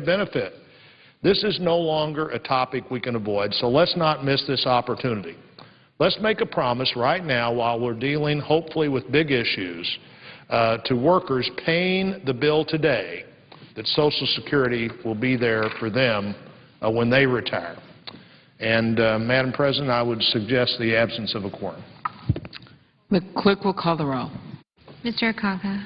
benefit. This is no longer a topic we can avoid, so let's not miss this opportunity. Let's make a promise right now while we're dealing, hopefully, with big issues to workers paying the bill today that Social Security will be there for them when they retire. And, Madam President, I would suggest the absence of a quorum. The clerk will call the roll. Mr. Akaka.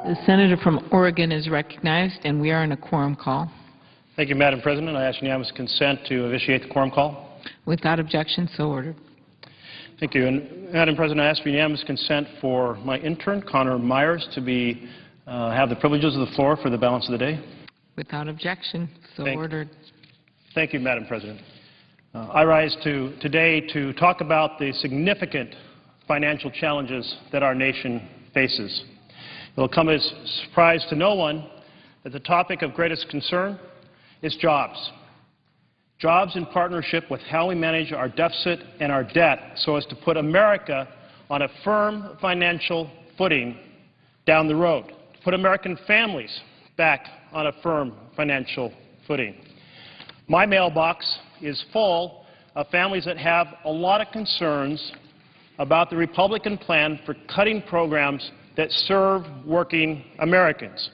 The senator from Oregon is recognized, and we are in a quorum call. Thank you, Madam President. I ask unanimous consent to initiate the quorum call. Without objection, so ordered. Thank you. And, Madam President, I ask for unanimous consent for my intern, Connor Myers, to have the privileges of the floor for the balance of the day. Without objection, so ordered. Thank you, Madam President. I rise today to talk about the significant financial challenges that our nation faces. It will come as a surprise to no one that the topic of greatest concern is jobs. Jobs in partnership with how we manage our deficit and our debt so as to put America on a firm financial footing down the road, to put American families back on a firm financial footing. My mailbox is full of families that have a lot of concerns about the Republican plan for cutting programs that serve working Americans.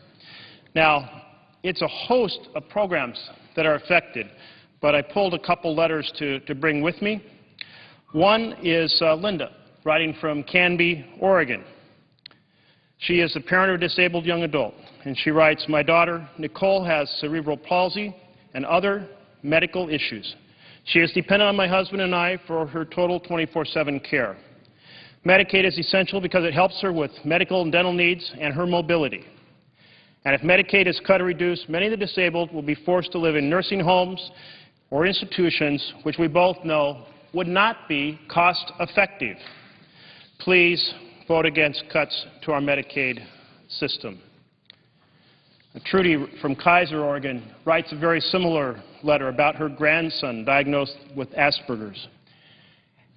Now, it's a host of programs that are affected, but I pulled a couple letters to bring with me. One is Linda, writing from Canby, Oregon. She is a parent of a disabled young adult, and she writes, "My daughter, Nicole, has cerebral palsy and other medical issues. She is dependent on my husband and I for her total 24/7 care. Medicaid is essential because it helps her with medical and dental needs and her mobility. And if Medicaid is cut or reduced, many of the disabled will be forced to live in nursing homes or institutions, which we both know would not be cost-effective. Please vote against cuts to our Medicaid system." Trudy from Kaiser, Oregon, writes a very similar letter about her grandson diagnosed with Asperger's.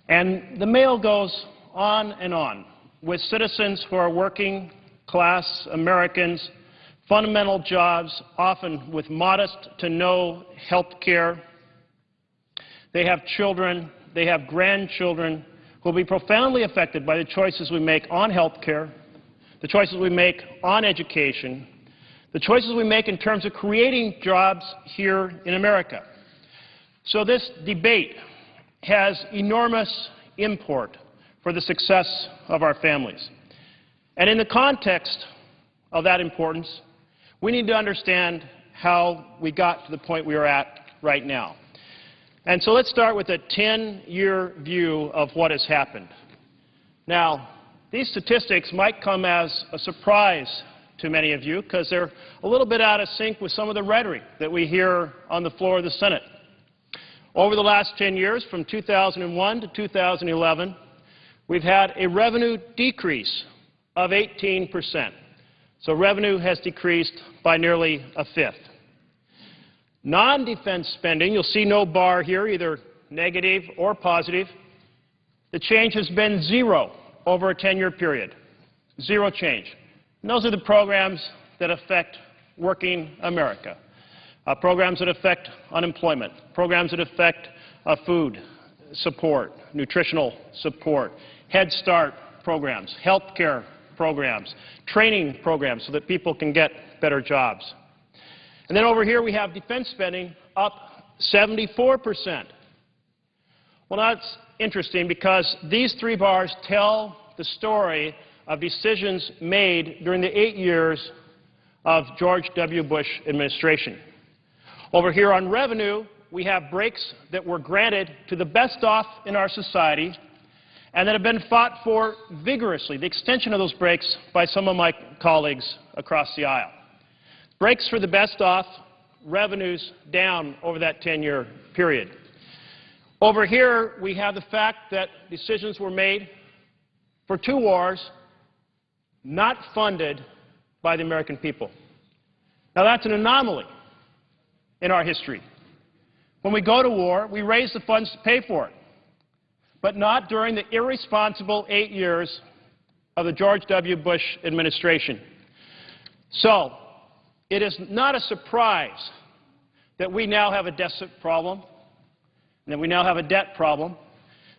And the mail goes on and on with citizens who are working-class Americans, fundamental jobs, often with modest to no health care. They have children, they have grandchildren who will be profoundly affected by the choices we make on health care, the choices we make on education, the choices we make in terms of creating jobs here in America. So this debate has enormous import for the success of our families. And in the context of that importance, we need to understand how we got to the point we are at right now. And so let's start with a 10-year view of what has happened. Now, these statistics might come as a surprise to many of you because they're a little bit out of sync with some of the rhetoric that we hear on the floor of the Senate. Over the last 10 years, from 2001 to 2011, we've had a revenue decrease of 18%. So revenue has decreased by nearly a fifth. Non-defense spending, you'll see no bar here, either negative or positive. The change has been zero over a 10-year period. Zero change. And those are the programs that affect working America, programs that affect unemployment, programs that affect food support, nutritional support, Head Start programs, health care programs, training programs so that people can get better jobs. And then over here we have defense spending up 74%. Well, that's interesting because these three bars tell the story of decisions made during the 8 years of George W. Bush administration. Over here on revenue, we have breaks that were granted to the best off in our society and that have been fought for vigorously, the extension of those breaks by some of my colleagues across the aisle. Breaks for the best off, revenues down over that 10-year period. Over here, we have the fact that decisions were made for two wars not funded by the American people. Now, that's an anomaly in our history. When we go to war, we raise the funds to pay for it, but not during the irresponsible 8 years of the George W. Bush administration. So, it is not a surprise that we now have a deficit problem and that we now have a debt problem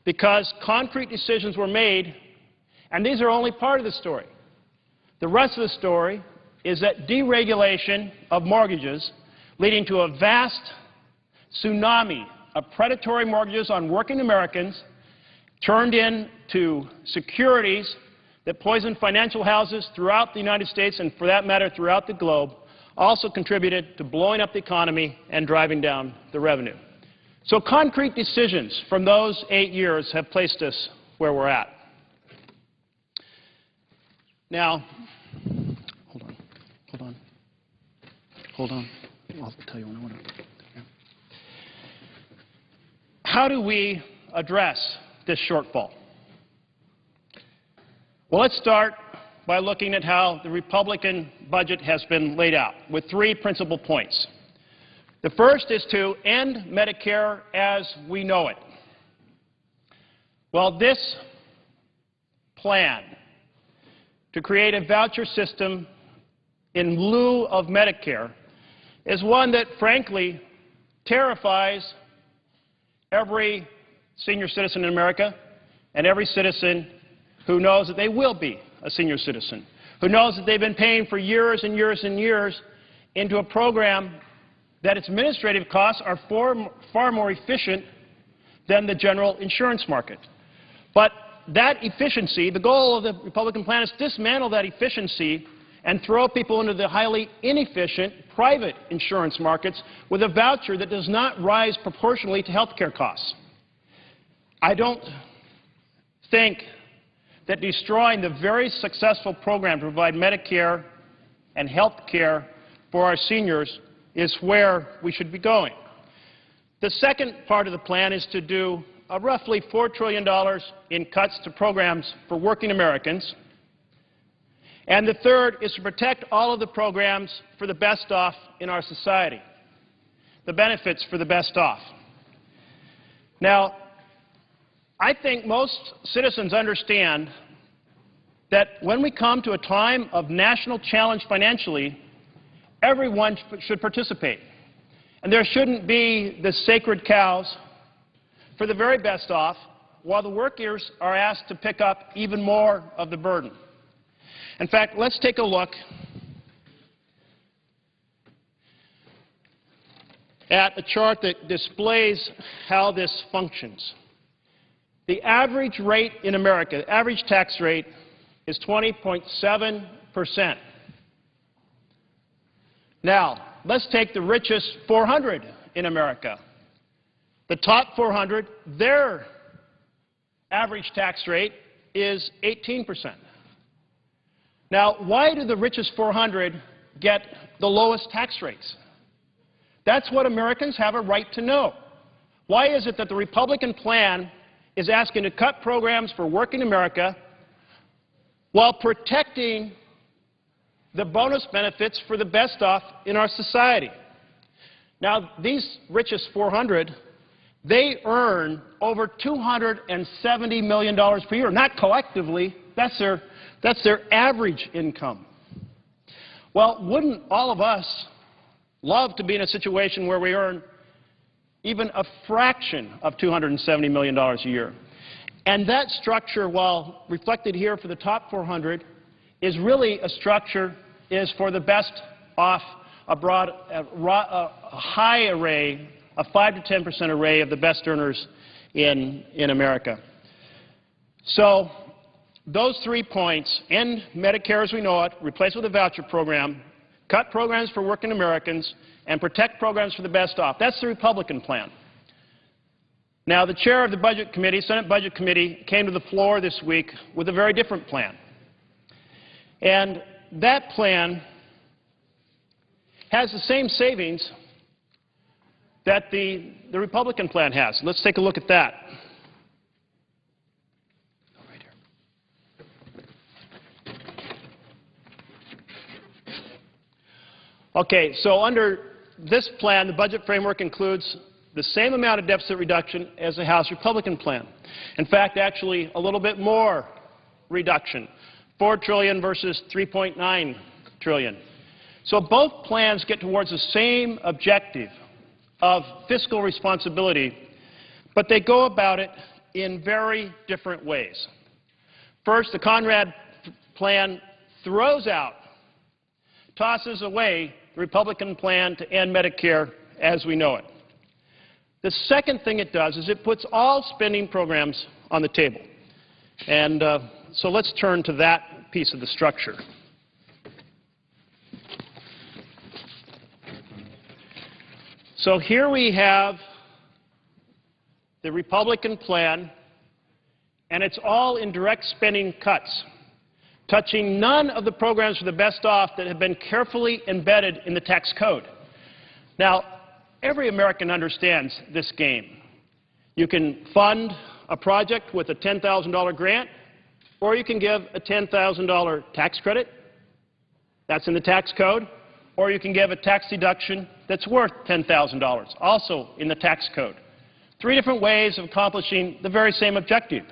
because concrete decisions were made, and these are only part of the story. The rest of the story is that deregulation of mortgages leading to a vast tsunami of predatory mortgages on working Americans turned into securities that poisoned financial houses throughout the United States and, for that matter, throughout the globe, also contributed to blowing up the economy and driving down the revenue. So concrete decisions from those 8 years have placed us where we're at. Now, hold on. I'll tell you when I want to. How do we address this shortfall? Well, let's start by looking at how the Republican budget has been laid out, with 3 principal points. The first is to end Medicare as we know it. Well, this plan to create a voucher system in lieu of Medicare is one that, frankly, terrifies every senior citizen in America and every citizen who knows that they will be a senior citizen, who knows that they've been paying for years and years and years into a program that its administrative costs are far more efficient than the general insurance market. But that efficiency, the goal of the Republican plan is to dismantle that efficiency and throw people into the highly inefficient private insurance markets with a voucher that does not rise proportionally to health care costs. I don't think that destroying the very successful program to provide Medicare and health care for our seniors is where we should be going. The second part of the plan is to do roughly $4 trillion in cuts to programs for working Americans. And the third is to protect all of the programs for the best off in our society, the benefits for the best off. Now, I think most citizens understand that when we come to a time of national challenge financially, everyone should participate. And there shouldn't be the sacred cows for the very best off, while the workers are asked to pick up even more of the burden. In fact, let's take a look at a chart that displays how this functions. The average rate in America, the average tax rate, is 20.7%. Now, let's take the richest 400 in America. The top 400, their average tax rate is 18%. Now, why do the richest 400 get the lowest tax rates? That's what Americans have a right to know. Why is it that the Republican plan is asking to cut programs for working America while protecting the bonus benefits for the best off in our society? Now, these richest 400, they earn over $270 million per year. Not collectively, that's their average income. Well, wouldn't all of us love to be in a situation where we earn even a fraction of $270 million a year? And that structure, while reflected here for the top 400, is really a structure is for the best off, a high array, a 5 to 10% array of the best earners in America. So those 3 points, end Medicare as we know it, replace it with a voucher program, cut programs for working Americans, and protect programs for the best off. That's the Republican plan. Now, the chair of the Budget Committee, Senate Budget Committee, came to the floor this week with a very different plan. And that plan has the same savings that the Republican plan has. Let's take a look at that. Okay, so under this plan, the budget framework includes the same amount of deficit reduction as the House Republican plan. In fact, actually a little bit more reduction, $4 trillion versus $3.9 trillion. So both plans get towards the same objective of fiscal responsibility, but they go about it in very different ways. First, the Conrad plan throws out, tosses away the Republican plan to end Medicare as we know it. The second thing it does is it puts all spending programs on the table. And So let's turn to that piece of the structure. So here we have the Republican plan, and it's all in direct spending cuts, touching none of the programs for the best off that have been carefully embedded in the tax code. Now, every American understands this game. You can fund a project with a $10,000 grant, or you can give a $10,000 tax credit. That's in the tax code. Or you can give a tax deduction that's worth $10,000, also in the tax code. Three different ways of accomplishing the very same objective.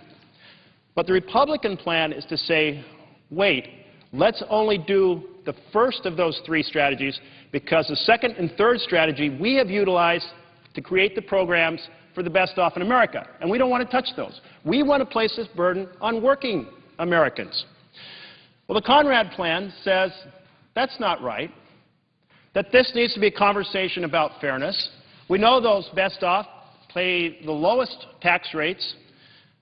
But the Republican plan is to say, wait, let's only do the first of those three strategies, because the second and third strategy we have utilized to create the programs for the best off in America, and we don't want to touch those. We want to place this burden on working Americans. Well, the Conrad plan says that's not right, that this needs to be a conversation about fairness. We know those best off pay the lowest tax rates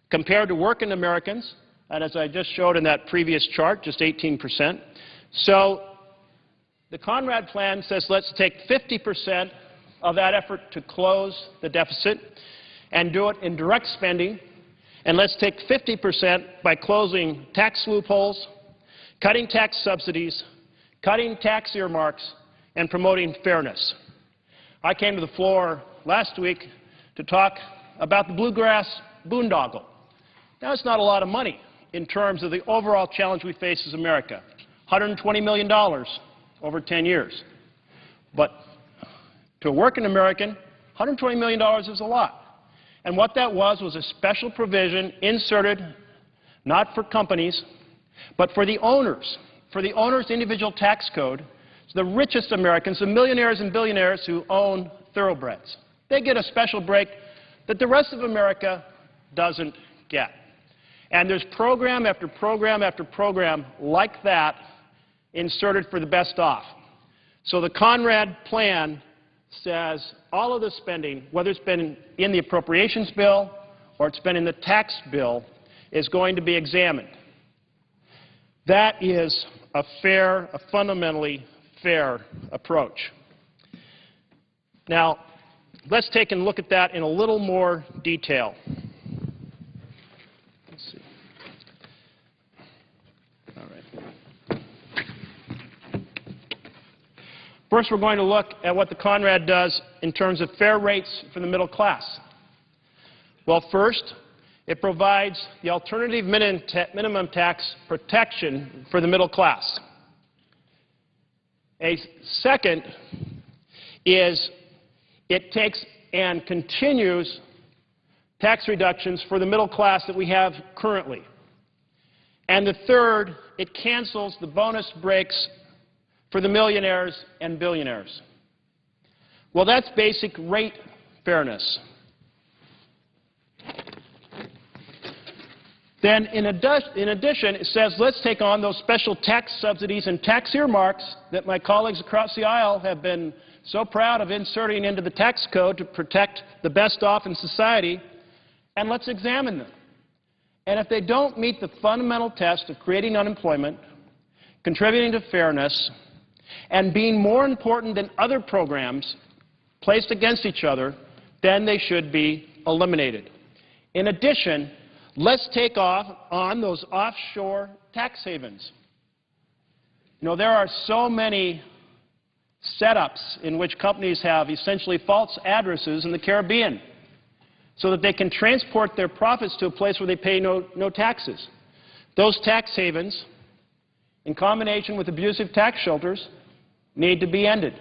compared to working Americans, and as I just showed in that previous chart, just 18%. So the Conrad plan says let's take 50% of that effort to close the deficit and do it in direct spending, and let's take 50% by closing tax loopholes, cutting tax subsidies, cutting tax earmarks, and promoting fairness. I came to the floor last week to talk about the bluegrass boondoggle. Now, it's not a lot of money in terms of the overall challenge we face as America, $120 million over 10 years. But to a working American, $120 million is a lot. And what that was a special provision inserted not for companies, but for the owners individual tax code. So the richest Americans, the millionaires and billionaires who own thoroughbreds, they get a special break that the rest of America doesn't get. And there's program after program after program like that inserted for the best off. So the Conrad plan says all of the spending, whether it's been in the appropriations bill or it's been in the tax bill, is going to be examined. That is a fundamentally fair approach. Now, let's take a look at that in a little more detail. Let's see. All right. First, we're going to look at what the Conrad does in terms of fair rates for the middle class. Well, first, it provides the alternative minimum tax protection for the middle class. A second is it takes and continues tax reductions for the middle class that we have currently. And the third, it cancels the bonus breaks for the millionaires and billionaires. Well, that's basic rate fairness. Then, in addition, it says let's take on those special tax subsidies and tax earmarks that my colleagues across the aisle have been so proud of inserting into the tax code to protect the best off in society, and let's examine them. And if they don't meet the fundamental test of creating unemployment, contributing to fairness, and being more important than other programs placed against each other, then they should be eliminated. In addition, let's take on those offshore tax havens. You know, there are so many setups in which companies have essentially false addresses in the Caribbean so that they can transport their profits to a place where they pay no taxes. Those tax havens, in combination with abusive tax shelters, need to be ended.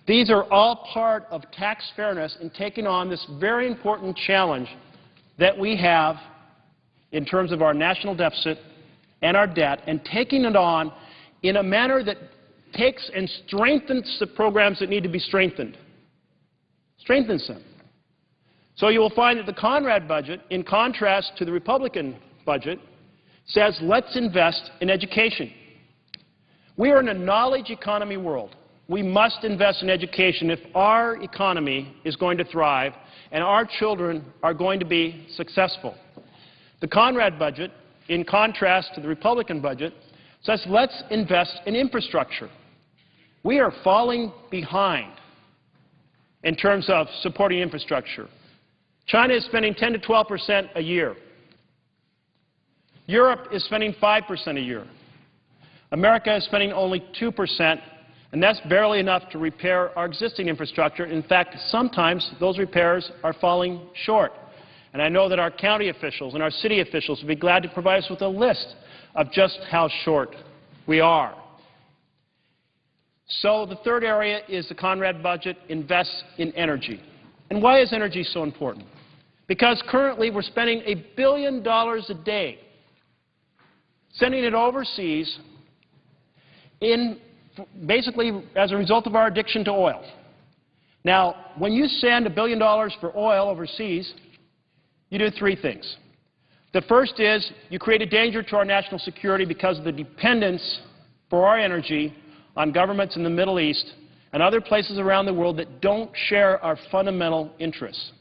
These are all part of tax fairness in taking on this very important challenge that we have in terms of our national deficit and our debt, and taking it on in a manner that takes and strengthens the programs that need to be strengthened. Strengthens them. So you will find that the Conrad budget, in contrast to the Republican budget, says let's invest in education. We are in a knowledge economy world. We must invest in education if our economy is going to thrive and our children are going to be successful. The Conrad budget in contrast to the Republican budget, says let's invest in infrastructure. We are falling behind in terms of supporting infrastructure. China is spending 10 to 12% a year. Europe is spending 5% a year. America is spending only 2%, and that's barely enough to repair our existing infrastructure. In fact, sometimes those repairs are falling short. And I know that our county officials and our city officials will be glad to provide us with a list of just how short we are. So the third area is the Conrad budget invests in energy. And why is energy so important? Because currently we're spending $1 billion a day sending it overseas basically as a result of our addiction to oil. Now, when you send $1 billion for oil overseas, you do three things. The first is you create a danger to our national security because of the dependence for our energy on governments in the Middle East and other places around the world that don't share our fundamental interests.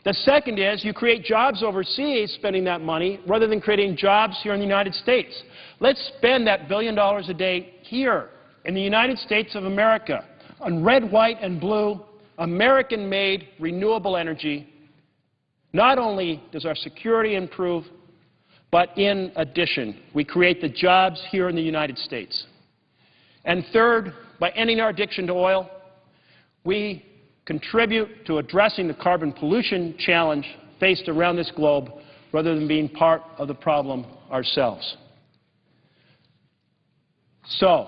The second is you create jobs overseas spending that money rather than creating jobs here in the United States. Let's spend that $1 billion a day here in the United States of America on red, white, and blue, American-made renewable energy. Not only does our security improve, but in addition, we create the jobs here in the United States. And third, by ending our addiction to oil, we contribute to addressing the carbon pollution challenge faced around this globe rather than being part of the problem ourselves. So,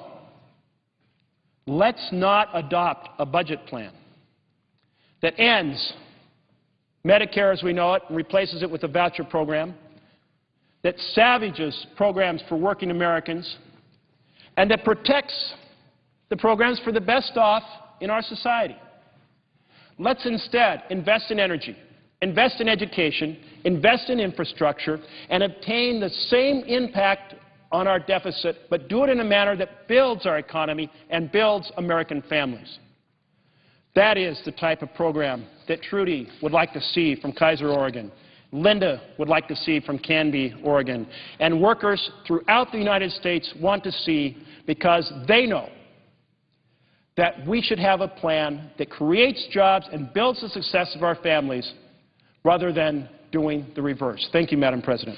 let's not adopt a budget plan that ends Medicare as we know it and replaces it with a voucher program, that savages programs for working Americans, and that protects the programs for the best off in our society. Let's instead invest in energy, invest in education, invest in infrastructure, and obtain the same impact on our deficit, but do it in a manner that builds our economy and builds American families. That is the type of program that Trudy would like to see from Kaiser, Oregon, Linda would like to see from Canby, Oregon, and workers throughout the United States want to see because they know that we should have a plan that creates jobs and builds the success of our families rather than doing the reverse. Thank you, Madam President.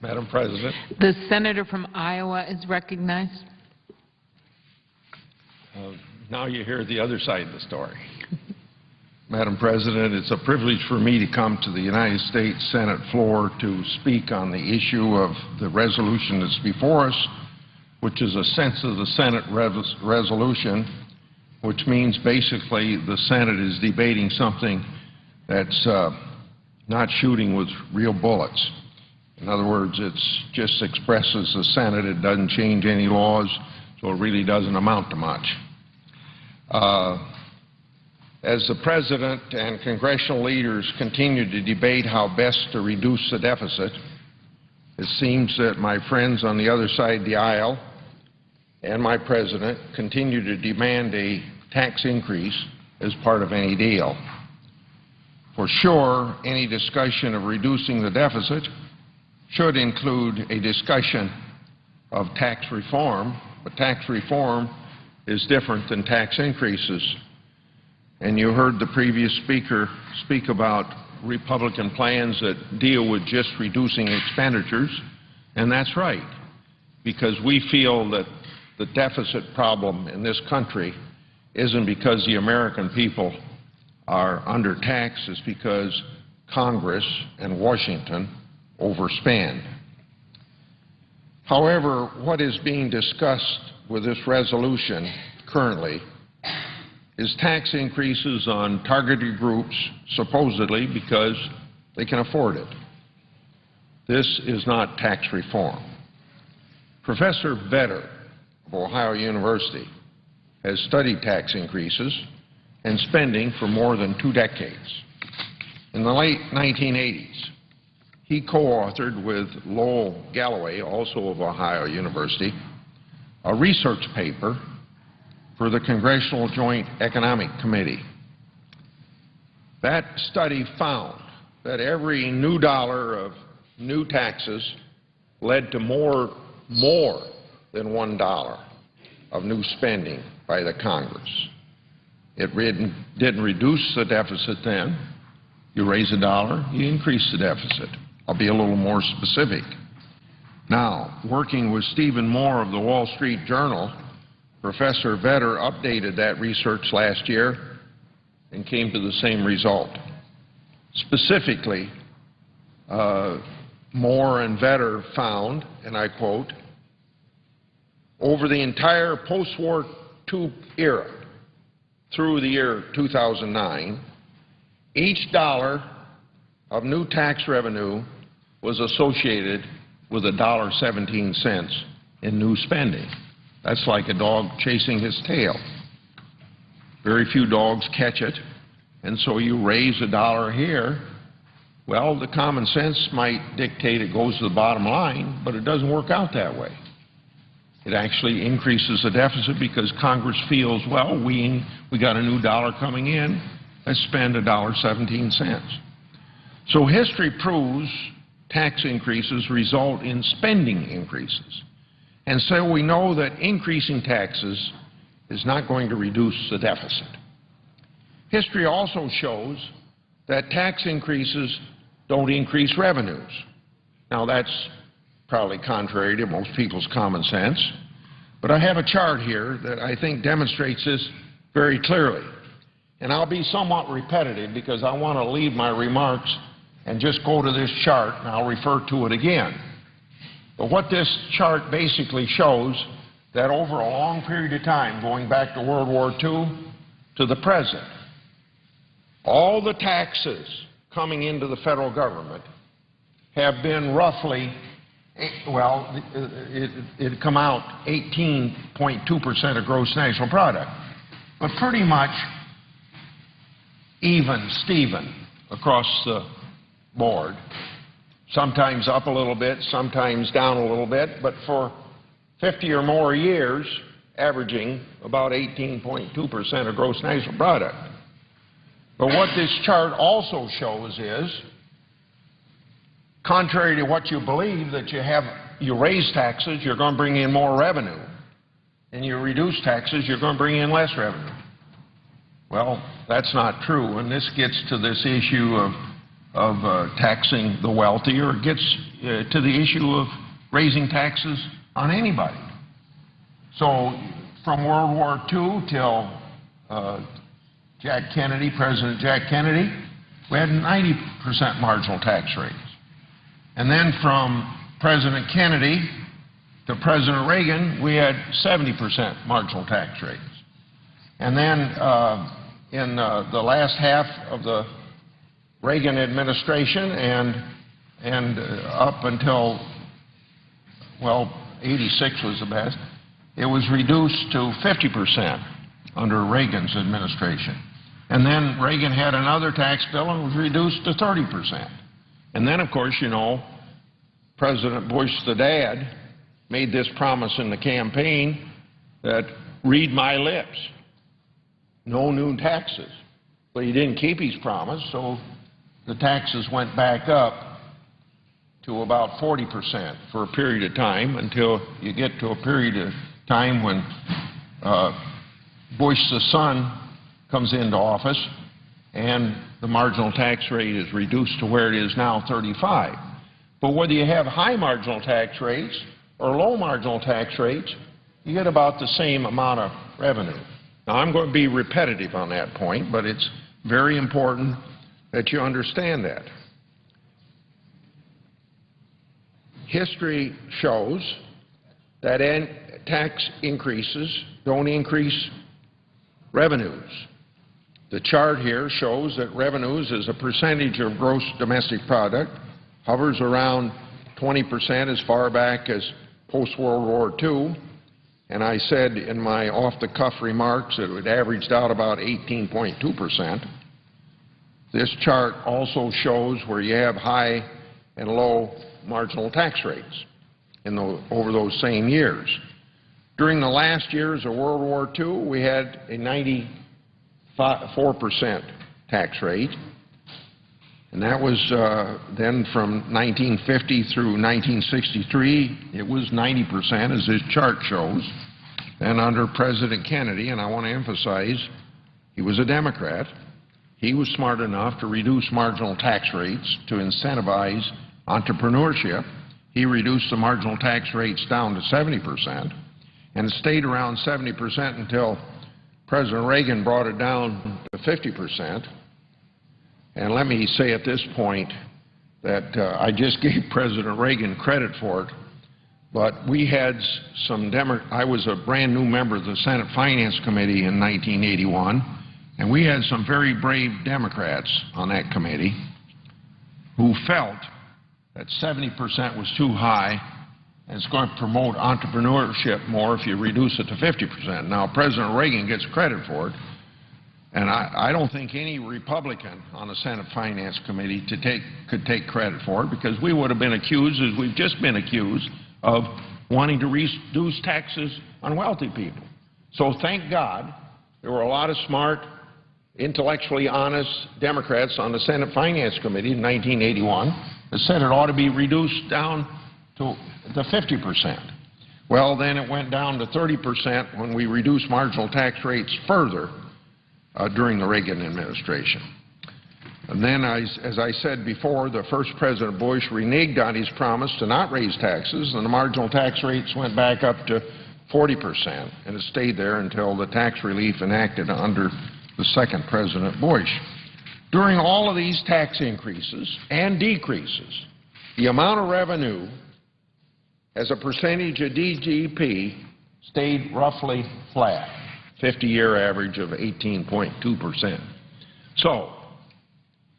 Madam President. The senator from Iowa is recognized. Now you hear the other side of the story. Madam President, it's a privilege for me to come to the United States Senate floor to speak on the issue of the resolution that's before us, which is a sense of the Senate resolution, which means basically the Senate is debating something that's not shooting with real bullets. In other words, it just expresses the Senate. It doesn't change any laws, so it really doesn't amount to much. As the President and congressional leaders continue to debate how best to reduce the deficit, it seems that my friends on the other side of the aisle and my President continue to demand a tax increase as part of any deal. For sure, any discussion of reducing the deficit should include a discussion of tax reform, but tax reform is different than tax increases. And you heard the previous speaker speak about Republican plans that deal with just reducing expenditures, and that's right, because we feel that the deficit problem in this country isn't because the American people are undertaxed, it's because Congress and Washington overspend. However, what is being discussed with this resolution currently is tax increases on targeted groups, supposedly because they can afford it. This is not tax reform. Professor Vedder, of Ohio University has studied tax increases and spending for more than 2 decades. In the late 1980s, he co-authored with Lowell Galloway, also of Ohio University, a research paper for the Congressional Joint Economic Committee. That study found that every new dollar of new taxes led to more than $1 of new spending by the Congress. It didn't reduce the deficit then. You raise a dollar, you increase the deficit. I'll be a little more specific. Now, working with Stephen Moore of the Wall Street Journal, Professor Vedder updated that research last year and came to the same result. Specifically, Moore and Vedder found, and I quote, over the entire post-war II era through the year 2009, each dollar of new tax revenue was associated with $1.17 in new spending. That's like a dog chasing his tail. Very few dogs catch it, and so you raise a dollar here. Well, the common sense might dictate it goes to the bottom line, but it doesn't work out that way. It actually increases the deficit because Congress feels, well, we got a new dollar coming in, let's spend $1.17. So history proves tax increases result in spending increases. And so we know that increasing taxes is not going to reduce the deficit. History also shows that tax increases don't increase revenues. Now, that's probably contrary to most people's common sense, but I have a chart here that I think demonstrates this very clearly. And I'll be somewhat repetitive because I want to leave my remarks and just go to this chart, and I'll refer to it again. But what this chart basically shows, that over a long period of time, going back to World War II to the present, all the taxes coming into the federal government have been roughly, well, it'd come out 18.2% of gross national product, but pretty much even, Steven, across the board, sometimes up a little bit, sometimes down a little bit, but for 50 or more years, averaging about 18.2% of gross national product. But what this chart also shows is, contrary to what you believe, that you raise taxes, you're going to bring in more revenue, and you reduce taxes, you're going to bring in less revenue. Well, that's not true, and this gets to this issue of taxing the wealthy, or it gets to the issue of raising taxes on anybody. So from World War II till President Jack Kennedy, we had 90% marginal tax rates. And then from President Kennedy to President Reagan, we had 70% marginal tax rates. And then in the last half of the Reagan administration and up until, well, 86 was the best, it was reduced to 50% under Reagan's administration. And then Reagan had another tax bill and it was reduced to 30%. And then, of course, you know, President Bush, the dad, made this promise in the campaign that, read my lips, no new taxes. But he didn't keep his promise, so the taxes went back up to about 40% for a period of time until you get to a period of time when Bush the son comes into office and the marginal tax rate is reduced to where it is now, 35. But whether you have high marginal tax rates or low marginal tax rates, you get about the same amount of revenue. Now, I'm going to be repetitive on that point, but it's very important that you understand that. History shows that tax increases don't increase revenues. The chart here shows that revenues as a percentage of gross domestic product hovers around 20% as far back as post-World War II. and I said in my off-the-cuff remarks that it averaged out about 18.2%. This chart also shows where you have high and low marginal tax rates over those same years. During the last years of World War II, we had a 94% tax rate, and that was then from 1950 through 1963, it was 90%, as this chart shows. And under President Kennedy, and I want to emphasize, he was a Democrat, he was smart enough to reduce marginal tax rates to incentivize entrepreneurship. He reduced the marginal tax rates down to 70%, and it stayed around 70% until President Reagan brought it down to 50%. And let me say at this point that I just gave President Reagan credit for it, but we had I was a brand new member of the Senate Finance Committee in 1981, and we had some very brave Democrats on that committee who felt that 70% was too high and it's going to promote entrepreneurship more if you reduce it to 50%. Now, President Reagan gets credit for it, and I don't think any Republican on the Senate Finance Committee could take credit for it, because we would have been accused, as we've just been accused, of wanting to reduce taxes on wealthy people. So thank God there were a lot of smart, intellectually honest Democrats on the Senate Finance Committee in 1981 that said it ought to be reduced down to the 50%. Well, then it went down to 30% when we reduced marginal tax rates further during the Reagan administration. And then, as I said before, the first President Bush reneged on his promise to not raise taxes, and the marginal tax rates went back up to 40%, and it stayed there until the tax relief enacted under the second President Bush. During all of these tax increases and decreases, the amount of revenue as a percentage of GDP stayed roughly flat, 50-year average of 18.2%. So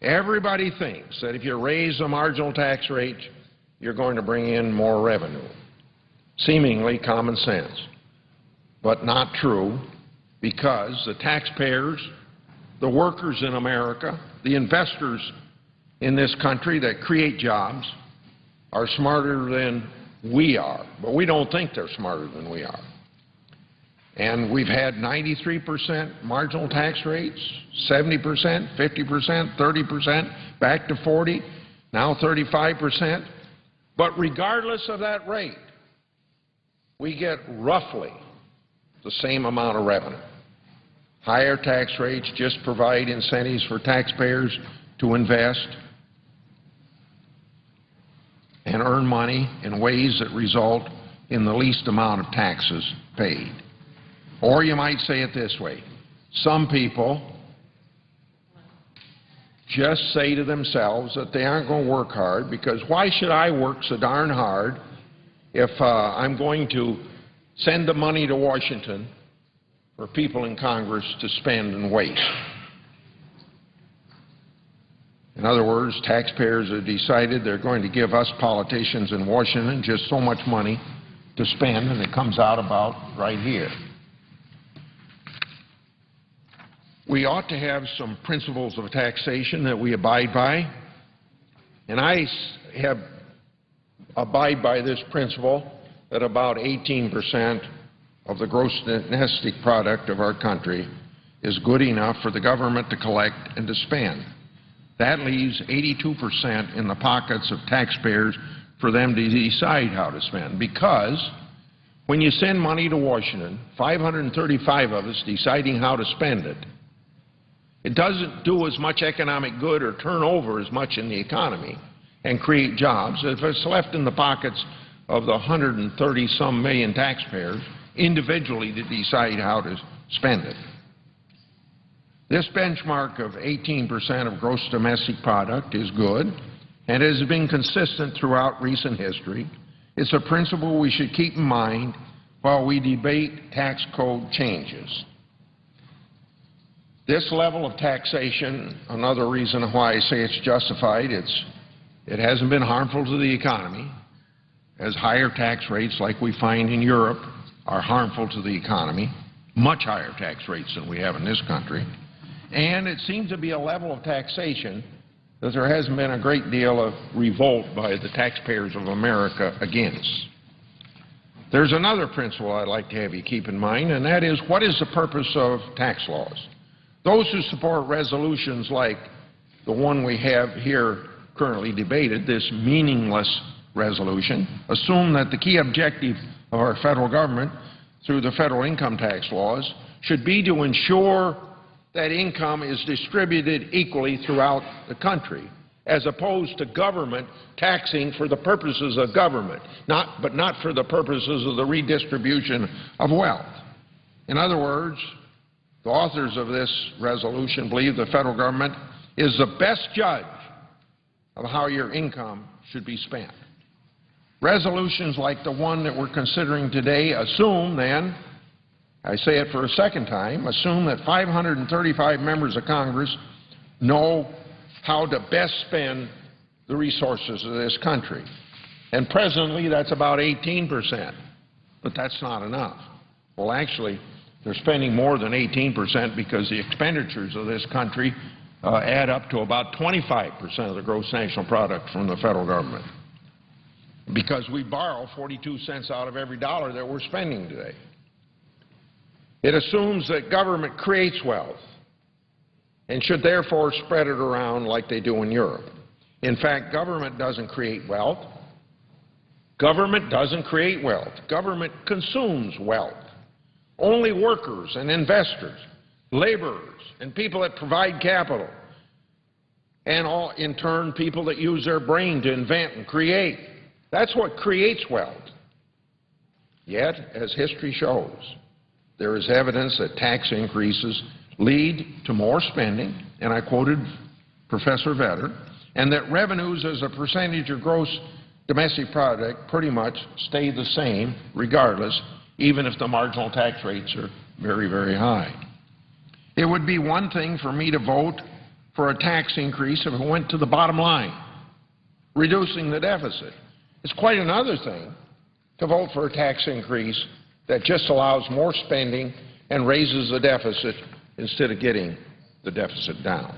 everybody thinks that if you raise the marginal tax rate, you're going to bring in more revenue. Seemingly common sense, but not true, because the taxpayers, the workers in America, the investors in this country that create jobs are smarter than we are, but we don't think they're smarter than we are. And we've had 93% marginal tax rates, 70%, 50%, 30%, back to 40%, now 35%. But regardless of that rate, we get roughly the same amount of revenue. Higher tax rates just provide incentives for taxpayers to invest and earn money in ways that result in the least amount of taxes paid. Or you might say it this way: some people just say to themselves that they aren't going to work hard, because why should I work so darn hard if I'm going to send the money to Washington for people in Congress to spend and waste? In other words, taxpayers have decided they're going to give us politicians in Washington just so much money to spend, and it comes out about right here. We ought to have some principles of taxation that we abide by, and I abide by this principle that about 18% of the gross domestic product of our country is good enough for the government to collect and to spend. That leaves 82% in the pockets of taxpayers for them to decide how to spend, because when you send money to Washington, 535 of us deciding how to spend it, it doesn't do as much economic good or turn over as much in the economy and create jobs if it's left in the pockets of the 130-some million taxpayers individually to decide how to spend it. This benchmark of 18% of gross domestic product is good and has been consistent throughout recent history. It's a principle we should keep in mind while we debate tax code changes. This level of taxation, another reason why I say it's justified, it hasn't been harmful to the economy, as higher tax rates like we find in Europe are harmful to the economy, much higher tax rates than we have in this country, and it seems to be a level of taxation that there hasn't been a great deal of revolt by the taxpayers of America against. There's another principle I'd like to have you keep in mind, and that is, what is the purpose of tax laws? Those who support resolutions like the one we have here currently debated, this meaningless resolution, assume that the key objective of our federal government through the federal income tax laws should be to ensure that income is distributed equally throughout the country, as opposed to government taxing for the purposes of government, but not for the purposes of the redistribution of wealth. In other words, the authors of this resolution believe the federal government is the best judge of how your income should be spent. Resolutions like the one that we're considering today assume then, I say it for a second time, assume that 535 members of Congress know how to best spend the resources of this country. And presently that's about 18%, but that's not enough. Well, actually, they're spending more than 18% because the expenditures of this country add up to about 25% of the gross national product from the federal government, because we borrow 42 cents out of every dollar that we're spending today. It assumes that government creates wealth and should therefore spread it around like they do in Europe. In fact, government doesn't create wealth. Government doesn't create wealth. Government consumes wealth. Only workers and investors, laborers, and people that provide capital, and all, in turn, people that use their brain to invent and create. That's what creates wealth. Yet, as history shows, there is evidence that tax increases lead to more spending, and I quoted Professor Vetter, and that revenues as a percentage of gross domestic product pretty much stay the same regardless, even if the marginal tax rates are very, very high. It would be one thing for me to vote for a tax increase if it went to the bottom line, reducing the deficit. It's quite another thing to vote for a tax increase that just allows more spending and raises the deficit instead of getting the deficit down.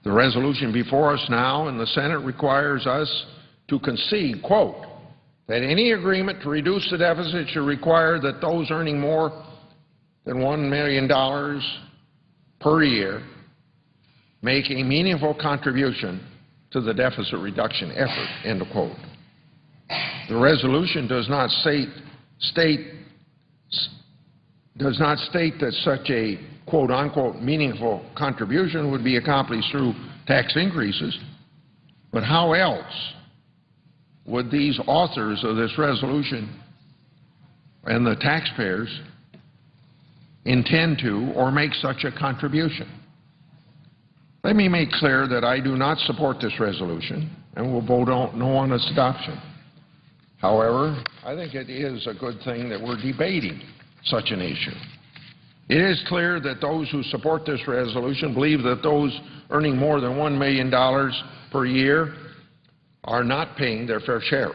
The resolution before us now in the Senate requires us to concede, quote, that any agreement to reduce the deficit should require that those earning more than $1 million per year make a meaningful contribution to the deficit reduction effort, end of quote. The resolution does not state that such a quote-unquote meaningful contribution would be accomplished through tax increases, but how else would these authors of this resolution and the taxpayers intend to or make such a contribution? Let me make clear that I do not support this resolution and will vote no on its adoption. However, I think it is a good thing that we're debating such an issue. It is clear that those who support this resolution believe that those earning more than $1 million per year are not paying their fair share.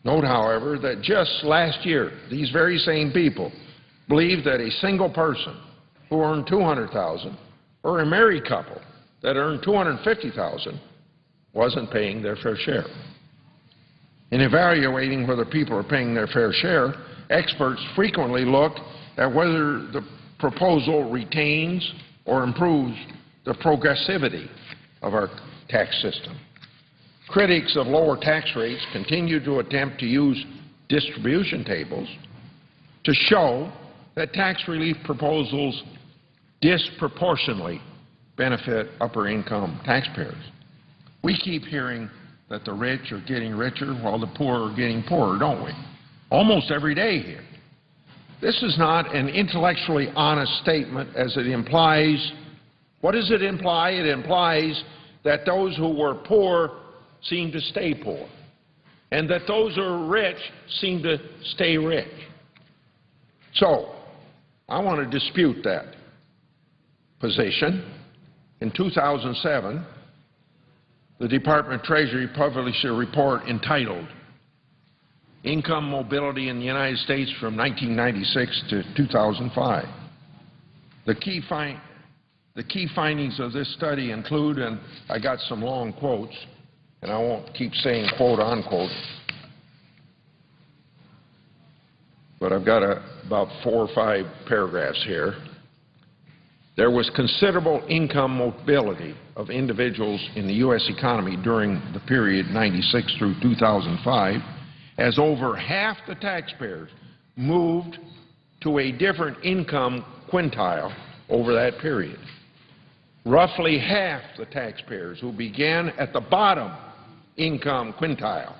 Note, however, that just last year, these very same people believed that a single person who earned $200,000 or a married couple that earned $250,000 wasn't paying their fair share. In evaluating whether people are paying their fair share, experts frequently look at whether the proposal retains or improves the progressivity of our tax system. Critics of lower tax rates continue to attempt to use distribution tables to show that tax relief proposals disproportionately benefit upper income taxpayers. We keep hearing that the rich are getting richer while the poor are getting poorer, don't we? Almost every day here. This is not an intellectually honest statement, as it implies. What does it imply? It implies that those who were poor seem to stay poor, and that those who are rich seem to stay rich. So, I want to dispute that position. In 2007, the Department of Treasury published a report entitled income mobility in the United States from 1996 to 2005. The key findings of this study include, and I got some long quotes, and I won't keep saying quote unquote, but I've got about 4 or 5 paragraphs here. There was considerable income mobility of individuals in the U.S. economy during the period 96 through 2005, as over half the taxpayers moved to a different income quintile over that period. Roughly half the taxpayers who began at the bottom income quintile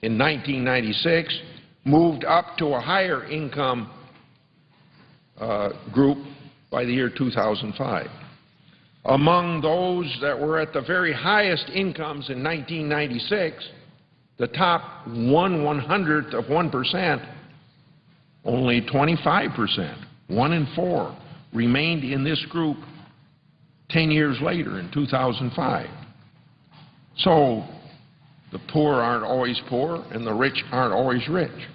in 1996 moved up to a higher income group by the year 2005. Among those that were at the very highest incomes in 1996, the top 1/100th of 1%, only 25%, 1 in 4, remained in this group 10 years later in 2005. So the poor aren't always poor and the rich aren't always rich.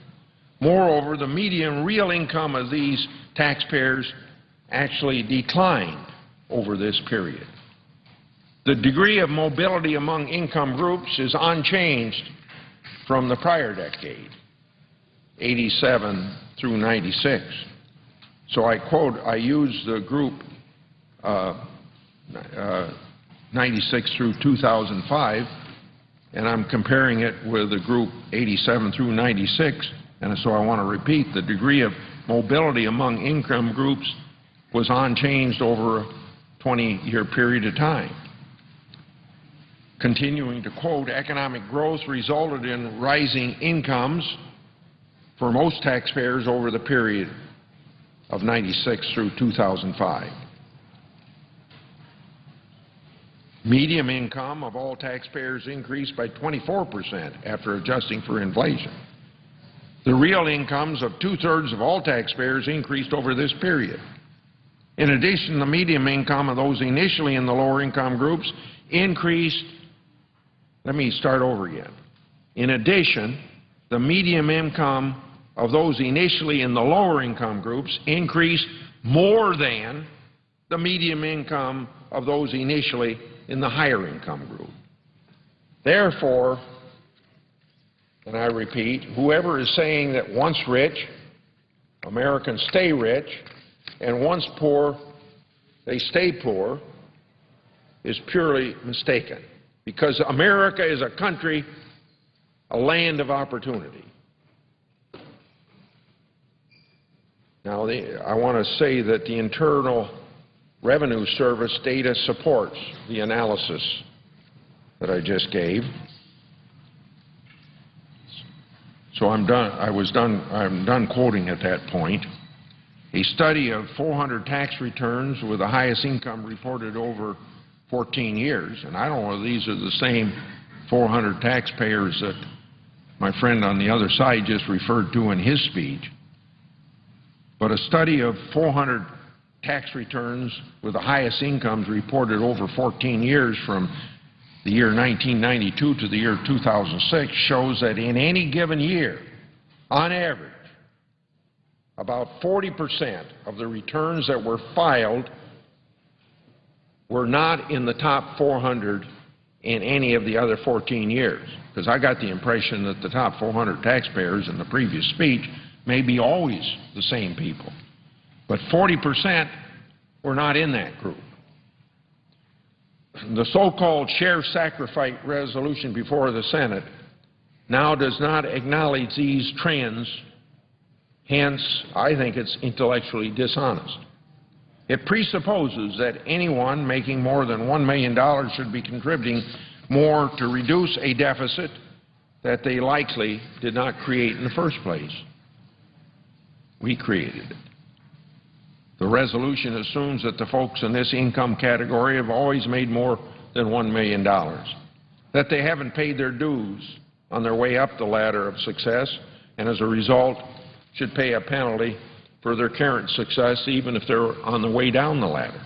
Moreover, the median real income of these taxpayers actually declined over this period. The degree of mobility among income groups is unchanged from the prior decade, 87 through 96. So I quote, I use the group 96 through 2005, and I'm comparing it with the group 87 through 96, and so I want to repeat, the degree of mobility among income groups was unchanged over a 20-year period of time. Continuing to quote, economic growth resulted in rising incomes for most taxpayers over the period of 96 through 2005. Median income of all taxpayers increased by 24% after adjusting for inflation. The real incomes of 2/3 of all taxpayers increased over this period. In addition, the median income of those initially in the lower income groups increased. Let me start over again. In addition, the median income of those initially in the lower income groups increased more than the median income of those initially in the higher income group. Therefore, and I repeat, whoever is saying that once rich, Americans stay rich, and once poor, they stay poor, is purely mistaken. Because America is a country, a land of opportunity. Now, I want to say that the Internal Revenue Service data supports the analysis that I just gave. So I'm done quoting at that point. A study of 400 tax returns with the highest income reported over 14 years, and I don't know if these are the same 400 taxpayers that my friend on the other side just referred to in his speech, but a study of 400 tax returns with the highest incomes reported over 14 years from the year 1992 to the year 2006 shows that in any given year, on average, about 40% of the returns that were filed were not in the top 400 in any of the other 14 years. Because I got the impression that the top 400 taxpayers in the previous speech may be always the same people. But 40% were not in that group. The so-called share sacrifice resolution before the Senate now does not acknowledge these trends. Hence, I think it's intellectually dishonest. It presupposes that anyone making more than $1 million should be contributing more to reduce a deficit that they likely did not create in the first place. We created it. The resolution assumes that the folks in this income category have always made more than $1 million, that they haven't paid their dues on their way up the ladder of success, and as a result should pay a penalty for their current success even if they're on the way down the ladder.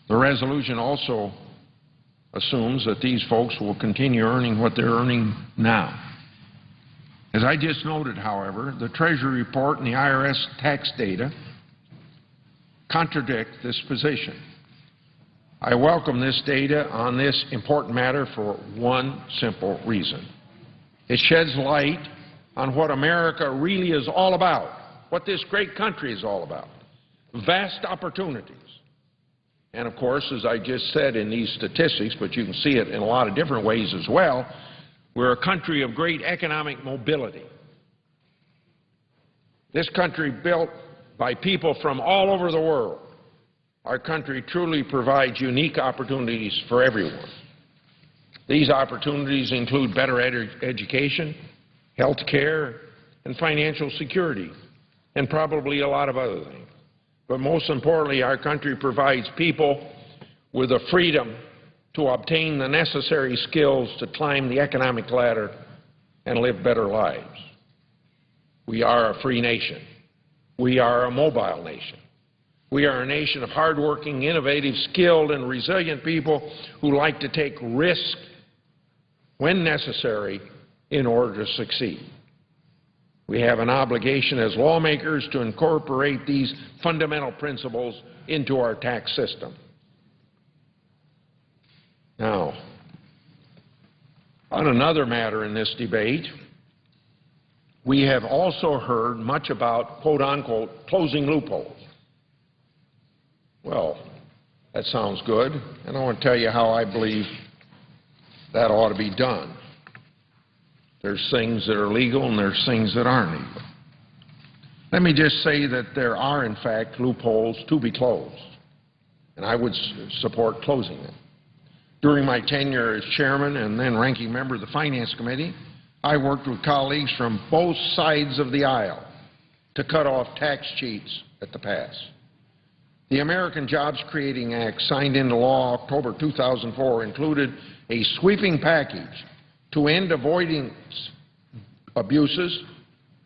The resolution also assumes that these folks will continue earning what they're earning now. As I just noted, however, the Treasury report and the IRS tax data contradict this position. I welcome this data on this important matter for one simple reason. It sheds light on what America really is all about, what this great country is all about. Vast opportunities. And of course, as I just said in these statistics, but you can see it in a lot of different ways as well, we're a country of great economic mobility. This country built by people from all over the world. Our country truly provides unique opportunities for everyone. These opportunities include better education, health care, and financial security, and probably a lot of other things. But most importantly, our country provides people with the freedom to obtain the necessary skills to climb the economic ladder and live better lives. We are a free nation. We are a mobile nation. We are a nation of hardworking, innovative, skilled, and resilient people who like to take risks when necessary in order to succeed. We have an obligation as lawmakers to incorporate these fundamental principles into our tax system. Now, on another matter in this debate, we have also heard much about, quote-unquote, closing loopholes. Well, that sounds good, and I want to tell you how I believe that ought to be done. There's things that are legal and there's things that aren't legal. Let me just say that there are, in fact, loopholes to be closed, and I would support closing them. During my tenure as chairman and then ranking member of the Finance Committee, I worked with colleagues from both sides of the aisle to cut off tax cheats at the pass. The American Jobs Creating Act, signed into law October 2004, included a sweeping package to end avoidance abuses,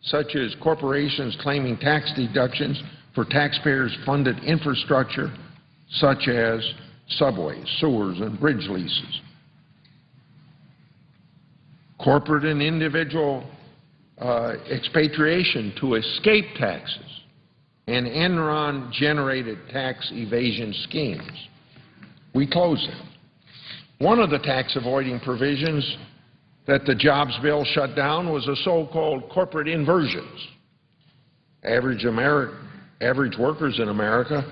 such as corporations claiming tax deductions for taxpayers-funded infrastructure, such as subways, sewers, and bridge leases. Corporate and individual expatriation to escape taxes, and Enron-generated tax evasion schemes. We closed them. One of the tax-avoiding provisions that the jobs bill shut down was the so-called corporate inversions. Average workers in America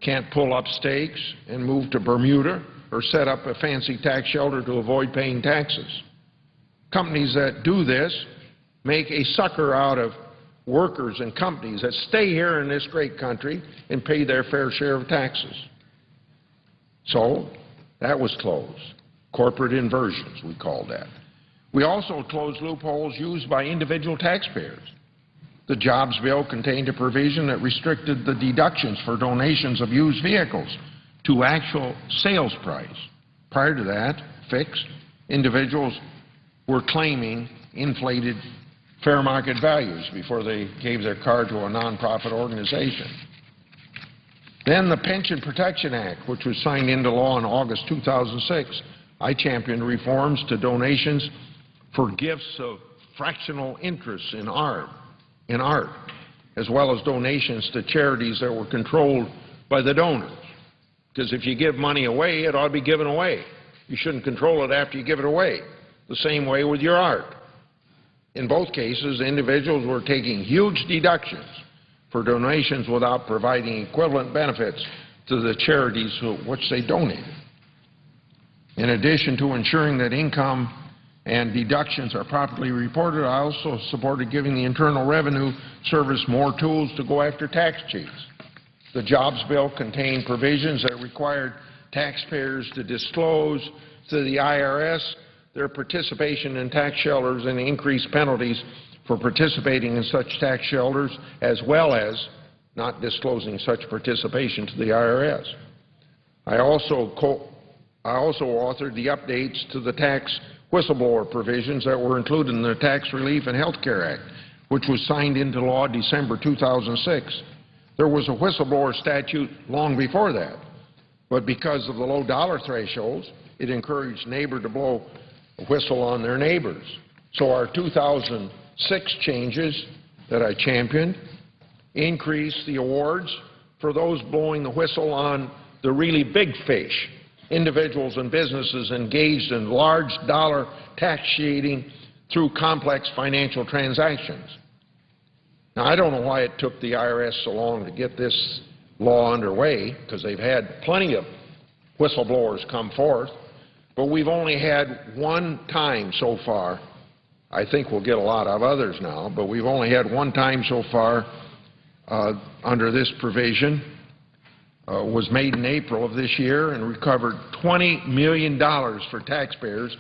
can't pull up stakes and move to Bermuda or set up a fancy tax shelter to avoid paying taxes. Companies that do this make a sucker out of workers and companies that stay here in this great country and pay their fair share of taxes. So that was closed. Corporate inversions, we called that. We also closed loopholes used by individual taxpayers. The jobs bill contained a provision that restricted the deductions for donations of used vehicles to actual sales price. Prior to that, fixed, individuals were claiming inflated fair market values before they gave their car to a nonprofit organization. Then the Pension Protection Act, which was signed into law in August 2006, I championed reforms to donations for gifts of fractional interest in art, as well as donations to charities that were controlled by the donors. Because if you give money away, it ought to be given away. You shouldn't control it after you give it away. The same way with your art. In both cases, individuals were taking huge deductions for donations without providing equivalent benefits to the charities to which they donated. In addition to ensuring that income and deductions are properly reported, I also supported giving the Internal Revenue Service more tools to go after tax cheats. The jobs bill contained provisions that required taxpayers to disclose to the IRS their participation in tax shelters and increased penalties for participating in such tax shelters, as well as not disclosing such participation to the IRS. I also authored the updates to the tax whistleblower provisions that were included in the Tax Relief and Health Care Act, which was signed into law December 2006. There was a whistleblower statute long before that, but because of the low dollar thresholds, it encouraged neighbors to blow a whistle on their neighbors. So our 2000 6 changes that I championed. Increase the awards for those blowing the whistle on the really big fish, individuals and businesses engaged in large dollar tax shading through complex financial transactions. Now, I don't know why it took the IRS so long to get this law underway, because they've had plenty of whistleblowers come forth, but we've only had one time so far. I think we'll get a lot of others now, but we've only had one time so far under this provision. Was made in April of this year and recovered $20 million for taxpayers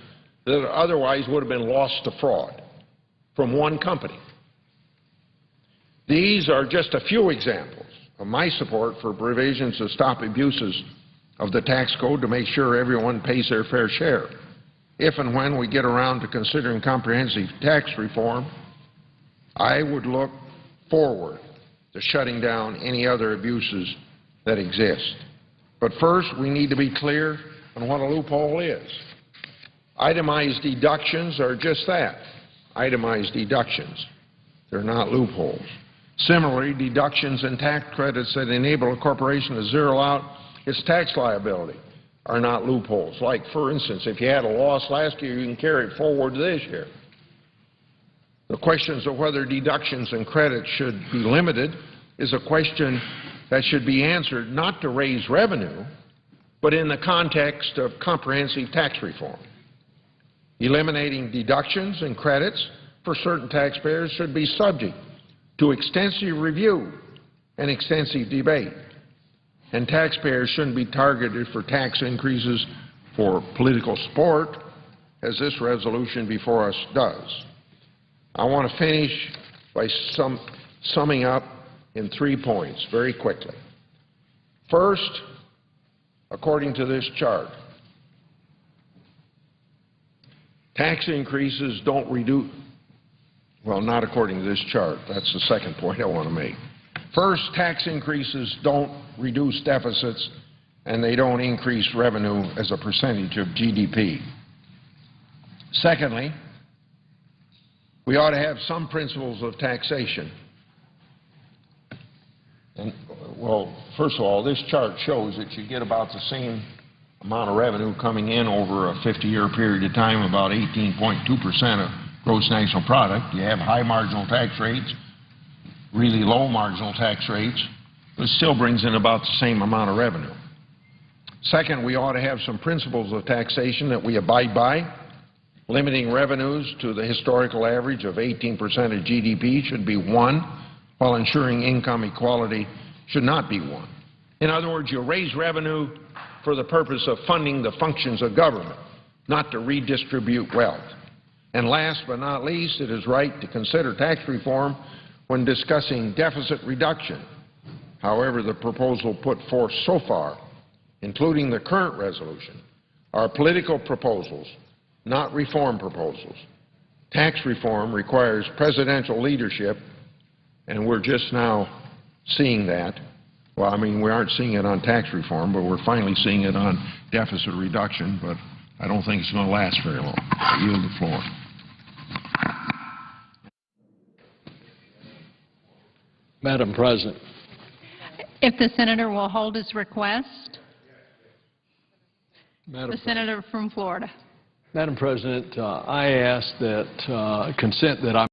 that otherwise would have been lost to fraud from one company. These are just a few examples of my support for provisions to stop abuses of the tax code to make sure everyone pays their fair share. If and when we get around to considering comprehensive tax reform, I would look forward to shutting down any other abuses that exist. But first, we need to be clear on what a loophole is. Itemized deductions are just that, itemized deductions. They're not loopholes. Similarly, deductions and tax credits that enable a corporation to zero out its tax liability are not loopholes. Like, for instance, if you had a loss last year, you can carry it forward to this year. The questions of whether deductions and credits should be limited is a question that should be answered not to raise revenue, but in the context of comprehensive tax reform. Eliminating deductions and credits for certain taxpayers should be subject to extensive review and extensive debate. And taxpayers shouldn't be targeted for tax increases for political sport, as this resolution before us does. I want to finish by summing up in 3 points very quickly. First, according to this chart, tax increases don't reduce, well, not according to this chart. That's the second point I want to make. First, tax increases don't reduce deficits and they don't increase revenue as a percentage of GDP. Secondly, we ought to have some principles of taxation. And, well, first of all, this chart shows that you get about the same amount of revenue coming in over a 50-year period of time, about 18.2% of gross national product. You have high marginal tax rates, really low marginal tax rates, but it still brings in about the same amount of revenue. Second, we ought to have some principles of taxation that we abide by. Limiting revenues to the historical average of 18% of GDP should be one, while ensuring income equality should not be one. In other words, you raise revenue for the purpose of funding the functions of government, not to redistribute wealth. And last but not least, it is right to consider tax reform when discussing deficit reduction. However, the proposal put forth so far, including the current resolution, are political proposals, not reform proposals. Tax reform requires presidential leadership, and we're just now seeing that. Well, I mean, we aren't seeing it on tax reform, but we're finally seeing it on deficit reduction, but I don't think it's going to last very long. I yield the floor. Madam President. If the senator will hold his request. Madam Senator from Florida. Madam President, I ask that consent that I